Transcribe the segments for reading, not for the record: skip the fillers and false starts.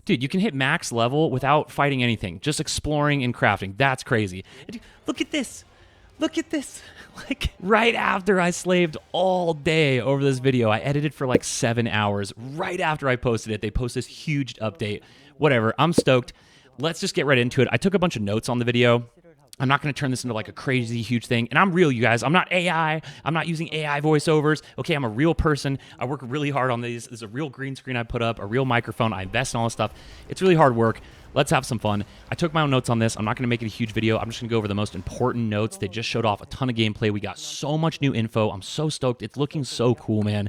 Dude, you can hit max level without fighting anything, just exploring and crafting. That's crazy. Dude, look at this. Look at this. Like, right after I slaved all day over this video, I edited for like 7 hours. Right after I posted it, they post this huge update. Whatever, I'm stoked. Let's just get right into it. I took a bunch of notes on the video. I'm not going to turn this into like a crazy huge thing. And I'm real, you guys. I'm not AI. I'm not using AI voiceovers. Okay, I'm a real person. I work really hard on these. There's a real green screen I put up, a real microphone. I invest in all this stuff. It's really hard work. Let's have some fun. I took my own notes on this. I'm not going to make it a huge video. I'm just going to go over the most important notes. They just showed off a ton of gameplay. We got so much new info. I'm so stoked. It's looking so cool, man.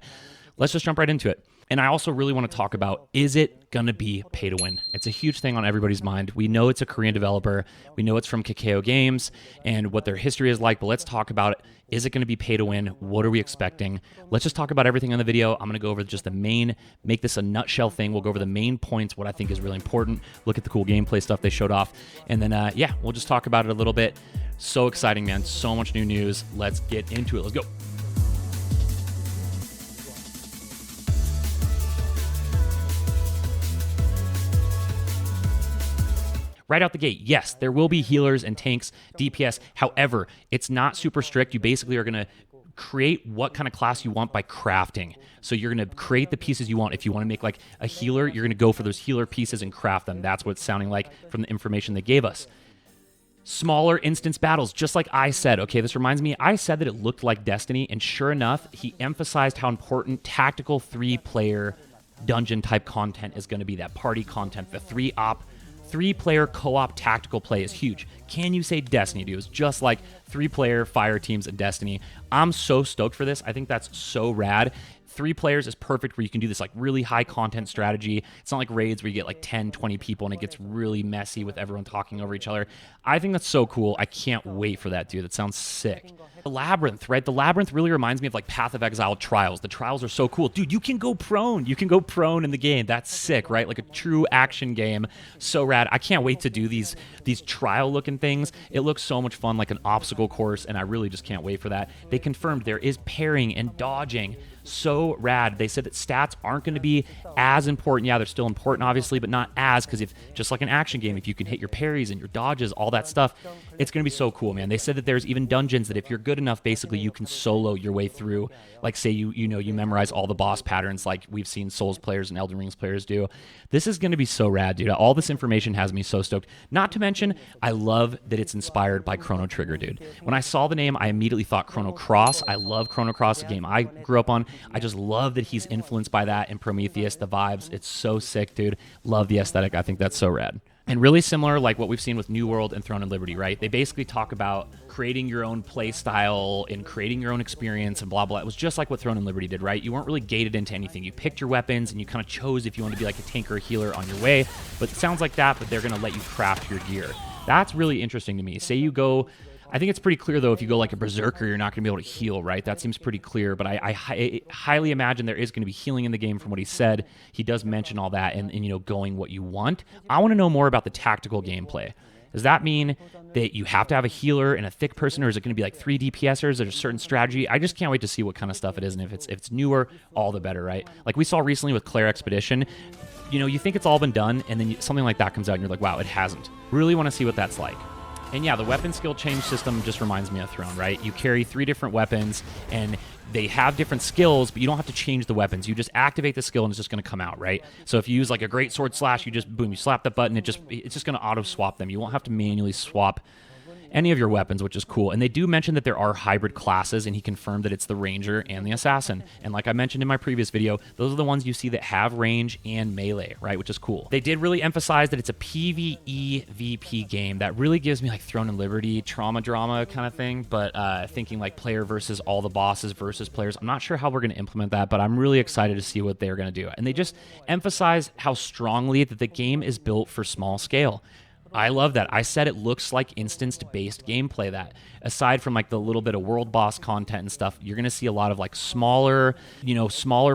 Let's just jump right into it. And I also really want to talk about, is it going to be pay to win? It's a huge thing on everybody's mind. We know it's a Korean developer. We know it's from Kakao Games and what their history is like, but let's talk about it. Is it going to be pay to win? What are we expecting? Let's just talk about everything in the video. I'm going to go over just the main, make this a nutshell thing. We'll go over the main points, what I think is really important, look at the cool gameplay stuff they showed off, and then, yeah, we'll just talk about it a little bit. So exciting, man. So much new news. Let's get into it. Let's go. Right out the gate, yes, there will be healers and tanks, DPS. However, it's not super strict. You basically are going to create what kind of class you want by crafting. So you're going to create the pieces you want. If you want to make like a healer, you're going to go for those healer pieces and craft them. That's what it's sounding like from the information they gave us. Smaller instance battles, just like I said. Okay, this reminds me, I said that it looked like Destiny, and sure enough, he emphasized how important tactical 3-player dungeon type content is going to be. That party content, the 3-player co-op tactical play is huge. Can you say Destiny, dude? It's just like 3-player fire teams in Destiny. I'm so stoked for this. I think that's so rad. 3 players is perfect where you can do this like really high content strategy. It's not like raids where you get like 10, 20 people and it gets really messy with everyone talking over each other. I think that's so cool. I can't wait for that, dude. That sounds sick. The Labyrinth, right? The Labyrinth really reminds me of like Path of Exile Trials. The Trials are so cool. Dude, you can go prone. You can go prone in the game. That's sick, right? Like a true action game. So rad. I can't wait to do these trial looking things. It looks so much fun, like an obstacle course, and I really just can't wait for that. They confirmed there is parrying and dodging. So rad. They said that stats aren't going to be as important. Yeah, they're still important, obviously, but not as, because if just like an action game, if you can hit your parries and your dodges, all that stuff, it's going to be so cool, man. They said that there's even dungeons that if you're good enough, basically you can solo your way through. Like say you memorize all the boss patterns like we've seen Souls players and Elden Rings players do. This is going to be so rad, dude. All this information has me so stoked. Not to mention, I love that it's inspired by Chrono Trigger, dude. When I saw the name, I immediately thought Chrono Cross. I love Chrono Cross, a game I grew up on. I just love that he's influenced by that in Prometheus, the vibes. It's so sick, dude. Love the aesthetic. I think that's so rad. And really similar like what we've seen with New World and Throne and Liberty, right? They basically talk about creating your own play style and creating your own experience and blah, blah. It was just like what Throne and Liberty did, right? You weren't really gated into anything. You picked your weapons and you kind of chose if you wanted to be like a tank or a healer on your way. But it sounds like that, but they're going to let you craft your gear. That's really interesting to me. Say you go... I think it's pretty clear, though, if you go like a berserker, you're not going to be able to heal, right? That seems pretty clear, but I highly imagine there is going to be healing in the game from what he said. He does mention all that and going what you want. I want to know more about the tactical gameplay. Does that mean that you have to have a healer and a thick person, or is it going to be like 3 DPSers? There's a certain strategy. I just can't wait to see what kind of stuff it is, and if it's newer, all the better, right? Like we saw recently with Claire Expedition, you think it's all been done, and then something like that comes out, and you're like, wow, it hasn't. Really want to see what that's like. And yeah, the weapon skill change system just reminds me of Throne, right? You carry 3 different weapons, and they have different skills, but you don't have to change the weapons. You just activate the skill, and it's just going to come out, right? So if you use like a great sword slash, you just, boom, you slap the button, it's just going to auto-swap them. You won't have to manually swap any of your weapons, which is cool. And they do mention that there are hybrid classes, and he confirmed that it's the Ranger and the Assassin. And like I mentioned in my previous video, those are the ones you see that have range and melee, right? Which is cool. They did really emphasize that it's a PvE VP game. That really gives me like Throne and Liberty, trauma drama kind of thing, but thinking like player versus all the bosses versus players. I'm not sure how we're going to implement that, but I'm really excited to see what they're going to do. And they just emphasize how strongly that the game is built for small scale. I love that. I said it looks like instanced-based gameplay. That aside from like the little bit of world boss content and stuff, you're going to see a lot of like smaller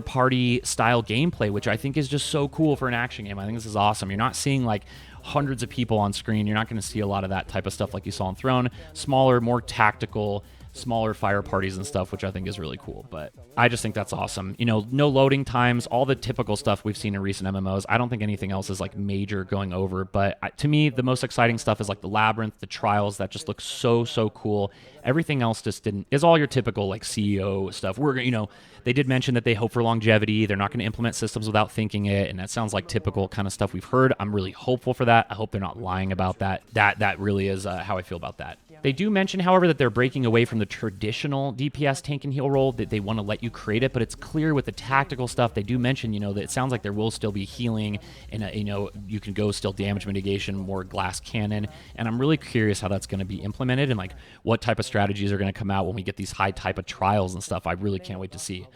party style gameplay, which I think is just so cool for an action game. I think this is awesome. You're not seeing like hundreds of people on screen. You're not going to see a lot of that type of stuff like you saw in Throne. Smaller, more tactical smaller fire parties and stuff, which I think is really cool. But I just think that's awesome. You know, no loading times, all the typical stuff we've seen in recent MMOs. I don't think anything else is like major going over, but to me, the most exciting stuff is like the labyrinth, the trials, that just looks so cool. Everything else just is all your typical like CEO stuff. You know, they did mention that they hope for longevity. They're not going to implement systems without thinking it, and that sounds like typical kind of stuff we've heard. I'm really hopeful for that. I hope they're not lying about that. That really is how I feel about that. They do mention, however, that they're breaking away from the traditional DPS tank and heal role, that they want to let you create it, but it's clear with the tactical stuff. They do mention, you know, that it sounds like there will still be healing, and you know, you can go still damage mitigation, more glass cannon, and I'm really curious how that's going to be implemented and like what type of strategies are going to come out when we get these high type of trials and stuff. I really can't wait to see.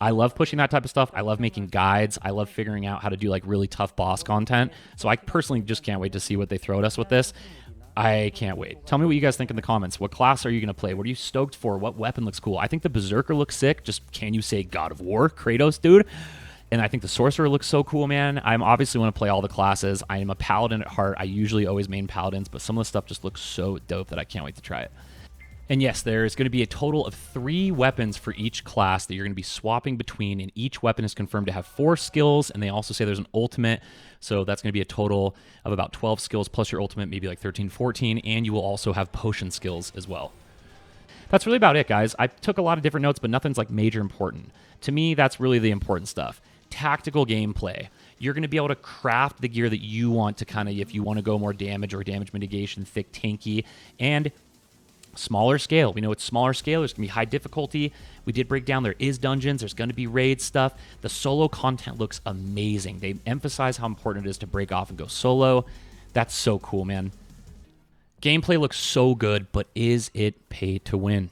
I love pushing that type of stuff. I love making guides. I love figuring out how to do like really tough boss content. So I personally just can't wait to see what they throw at us with this. I can't wait. Tell me what you guys think in the comments. What class are you going to play? What are you stoked for? What weapon looks cool? I think the Berserker looks sick. Just can you say God of War? Kratos, dude. And I think the Sorcerer looks so cool, man. I'm obviously want to play all the classes. I am a Paladin at heart. I usually always main Paladins, but some of the stuff just looks so dope that I can't wait to try it. And yes, there's going to be a total of 3 weapons for each class that you're going to be swapping between, and each weapon is confirmed to have 4 skills, and they also say there's an ultimate, so that's going to be a total of about 12 skills plus your ultimate, maybe like 13, 14, and you will also have potion skills as well. That's really about it, guys. I took a lot of different notes, but nothing's like major important. To me, that's really the important stuff. Tactical gameplay. You're going to be able to craft the gear that you want to kind of, if you want to go more damage or damage mitigation, thick, tanky, and smaller scale. We know it's smaller scale. There's going to be high difficulty. We did break down there is dungeons. There's going to be raid stuff. The solo content looks amazing. They emphasize how important it is to break off and go solo. That's so cool, man. Gameplay looks so good, but is it pay to win?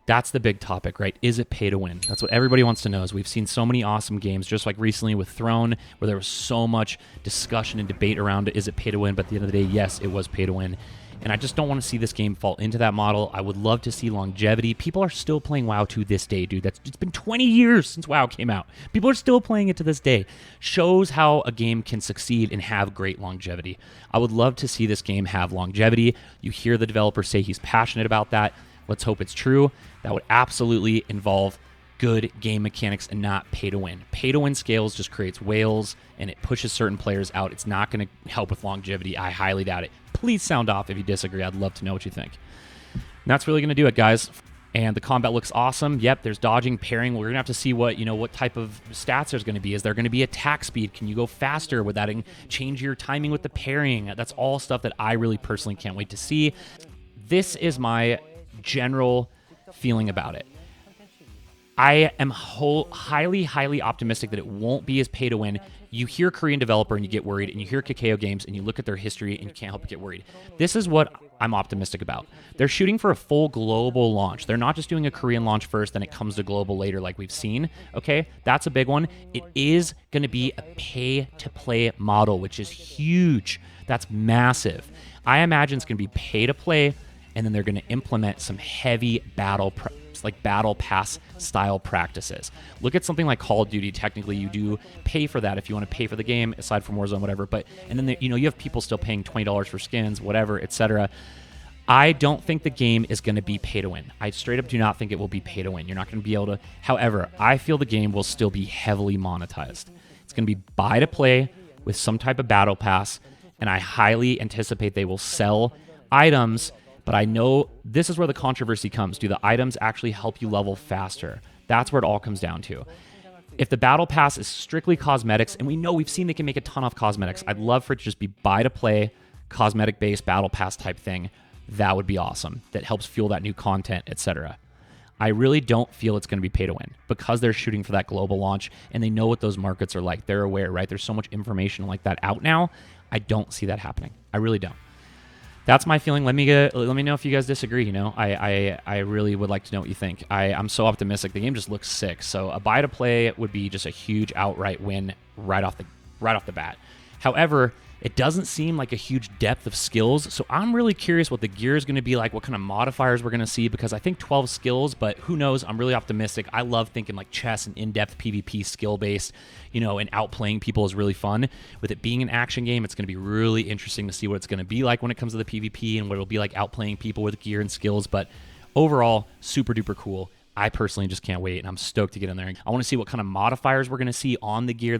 That's the big topic, right? Is it pay to win? That's what everybody wants to know. Is we've seen so many awesome games, just like recently with Throne, where there was so much discussion and debate around it. Is it pay to win? But at the end of the day, yes, it was pay to win. And I just don't want to see this game fall into that model. I would love to see longevity. People are still playing WoW to this day, dude. It's been 20 years since WoW came out. People are still playing it to this day. Shows how a game can succeed and have great longevity. I would love to see this game have longevity. You hear the developer say he's passionate about that. Let's hope it's true. That would absolutely involve good game mechanics and not pay to win. Pay to win scales just creates whales and it pushes certain players out. It's not going to help with longevity. I highly doubt it. Please sound off if you disagree. I'd love to know what you think. And that's really going to do it, guys. And the combat looks awesome. Yep, there's dodging, parrying. We're going to have to see what type of stats there's going to be. Is there going to be attack speed? Can you go faster with that and change your timing with the parrying? That's all stuff that I really personally can't wait to see. This is my general feeling about it. I am highly optimistic that it won't be as pay to win. You hear Korean developer and you get worried, and you hear Kakao Games and you look at their history and you can't help but get worried. This is what I'm optimistic about. They're shooting for a full global launch. They're not just doing a Korean launch first, then it comes to global later like we've seen. Okay, that's a big one. It is going to be a pay-to-play model, which is huge. That's massive. I imagine it's going to be pay-to-play, and then they're going to implement some heavy battle pass style practices. Look at something like Call of Duty. Technically, you do pay for that if you want to pay for the game, aside from Warzone, whatever. But and then you have people still paying $20 for skins, whatever, etc. I don't think the game is going to be pay to win. I straight up do not think it will be pay to win. You're not going to be able to. However, I feel the game will still be heavily monetized. It's going to be buy to play with some type of battle pass, and I highly anticipate they will sell items. But I know this is where the controversy comes. Do the items actually help you level faster? That's where it all comes down to. If the battle pass is strictly cosmetics, and we've seen they can make a ton off cosmetics, I'd love for it to just be buy to play, cosmetic-based battle pass type thing. That would be awesome. That helps fuel that new content, etc. I really don't feel it's going to be pay to win because they're shooting for that global launch and they know what those markets are like. They're aware, right? There's so much information like that out now. I don't see that happening. I really don't. That's my feeling. Let me know if you guys disagree. I really would like to know what you think. I'm so optimistic. The game just looks sick. So a buy to play would be just a huge outright win right off the bat. However, it doesn't seem like a huge depth of skills. So I'm really curious what the gear is going to be like, what kind of modifiers we're going to see, because I think 12 skills, but who knows? I'm really optimistic. I love thinking like chess and in-depth PvP skill-based, and outplaying people is really fun. With it being an action game, it's going to be really interesting to see what it's going to be like when it comes to the PvP and what it'll be like outplaying people with gear and skills. But overall, super duper cool. I personally just can't wait, and I'm stoked to get in there. I want to see what kind of modifiers we're going to see on the gear.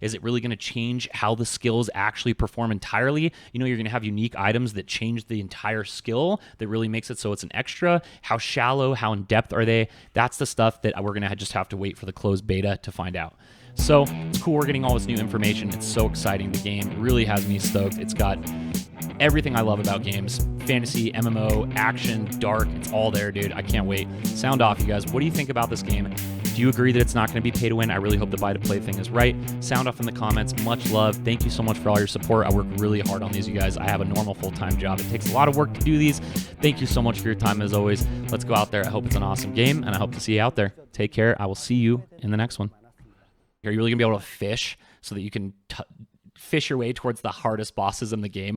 Is it really going to change how the skills actually perform entirely? You know, you're going to have unique items that change the entire skill that really makes it so it's an extra. How shallow, how in depth are they? That's the stuff that we're going to just have to wait for the closed beta to find out. So it's cool we're getting all this new information. It's so exciting. The game really has me stoked. It's got everything I love about games. Fantasy, MMO, action, dark, it's all there, dude. I can't wait. Sound off, you guys. What do you think about this game? Do you agree that it's not going to be pay to win? I really hope the buy to play thing is right. Sound off in the comments. Much love. Thank you so much for all your support. I work really hard on these, you guys. I have a normal full-time job. It takes a lot of work to do these. Thank you so much for your time as always. Let's go out there. I hope it's an awesome game, and I hope to see you out there. Take care. I will see you in the next one. Are you really going to be able to fish so that you can fish your way towards the hardest bosses in the game?